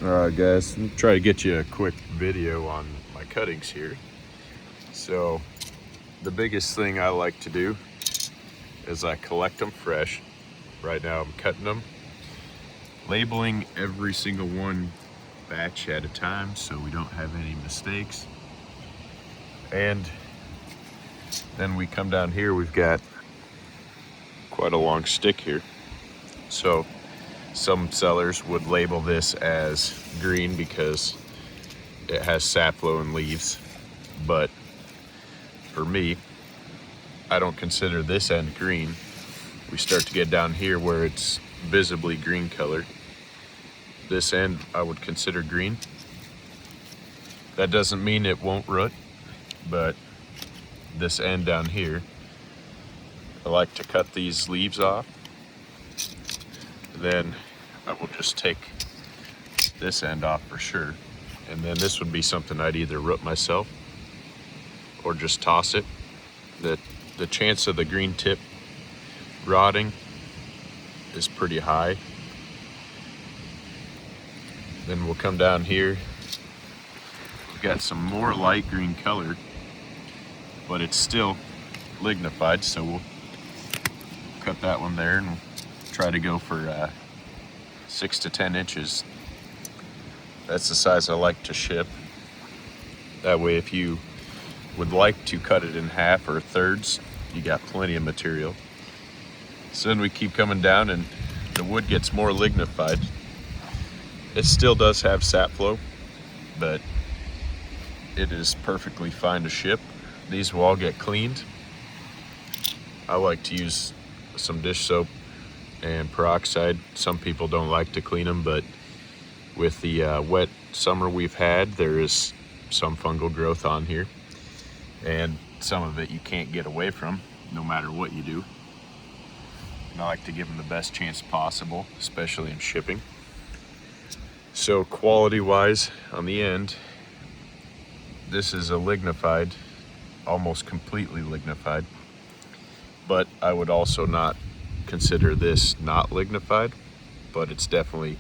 Alright guys, I'm try to get you a quick video on my cuttings here. So the biggest thing I like to do is I collect them fresh. Right now I'm cutting them, labeling every single one batch at a time so we don't have any mistakes. And then we come down here, we've got quite a long stick here. So some sellers would label this as green because it has sap flow and leaves, but for me, I don't consider this end green. We start to get down here where it's visibly green color. This end I would consider green. That doesn't mean it won't root, but this end down here, I like to cut these leaves off. Then I will just take this end off for sure. And then this would be something I'd either root myself or just toss it. The chance of the green tip rotting is pretty high. Then we'll come down here. We've got some more light green color, but it's still lignified, so we'll cut that one there and we'll try to go for 6 to 10 inches. That's the size I like to ship. That way if you would like to cut it in half or thirds, you got plenty of material. So then we keep coming down and the wood gets more lignified. It still does have sap flow, but it is perfectly fine to ship. These will all get cleaned. I like to use some dish soap and peroxide. Some people don't like to clean them, but with the wet summer we've had, there is some fungal growth on here, and some of it you can't get away from no matter what you do. And I like to give them the best chance possible, especially in shipping. So quality wise on the end, this is a lignified, almost completely lignified, but I would also not consider this not lignified, but it's definitely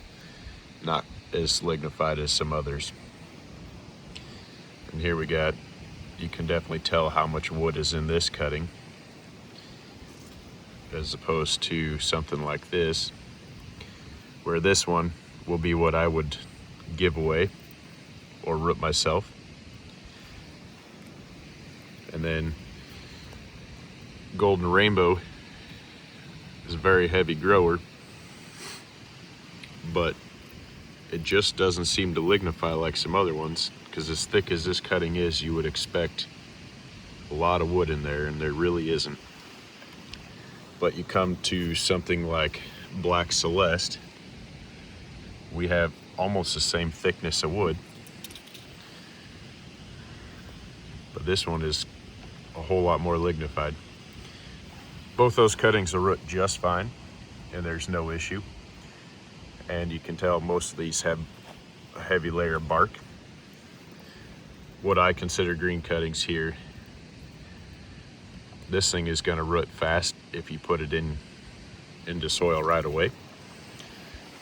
not as lignified as some others. And here we got, you can definitely tell how much wood is in this cutting as opposed to something like this, where this one will be what I would give away or root myself. And then Golden Rainbow is a very heavy grower, but it just doesn't seem to lignify like some other ones, because as thick as this cutting is, you would expect a lot of wood in there, and there really isn't. But you come to something like Black Celeste, we have almost the same thickness of wood, but this one is a whole lot more lignified. Both those cuttings will root just fine, and there's no issue. And you can tell most of these have a heavy layer of bark. What I consider green cuttings here, this thing is going to root fast if you put it into soil right away.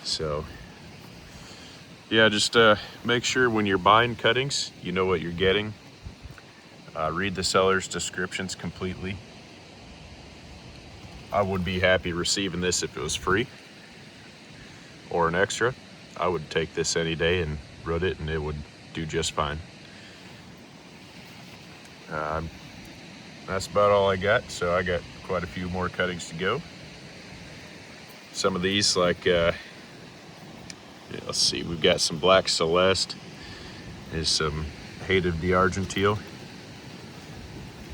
So yeah, just make sure when you're buying cuttings, you know what you're getting. Read the seller's descriptions completely. I would be happy receiving this if it was free or an extra. I would take this any day and root it, and it would do just fine. That's about all I got. So I got quite a few more cuttings to go. Some of these, like let's see, we've got some Black Celeste. There's some Hated d'Argentine.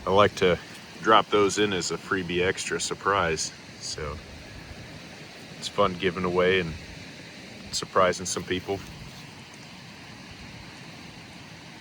I like to drop those in as a freebie extra surprise, so it's fun giving away and surprising some people.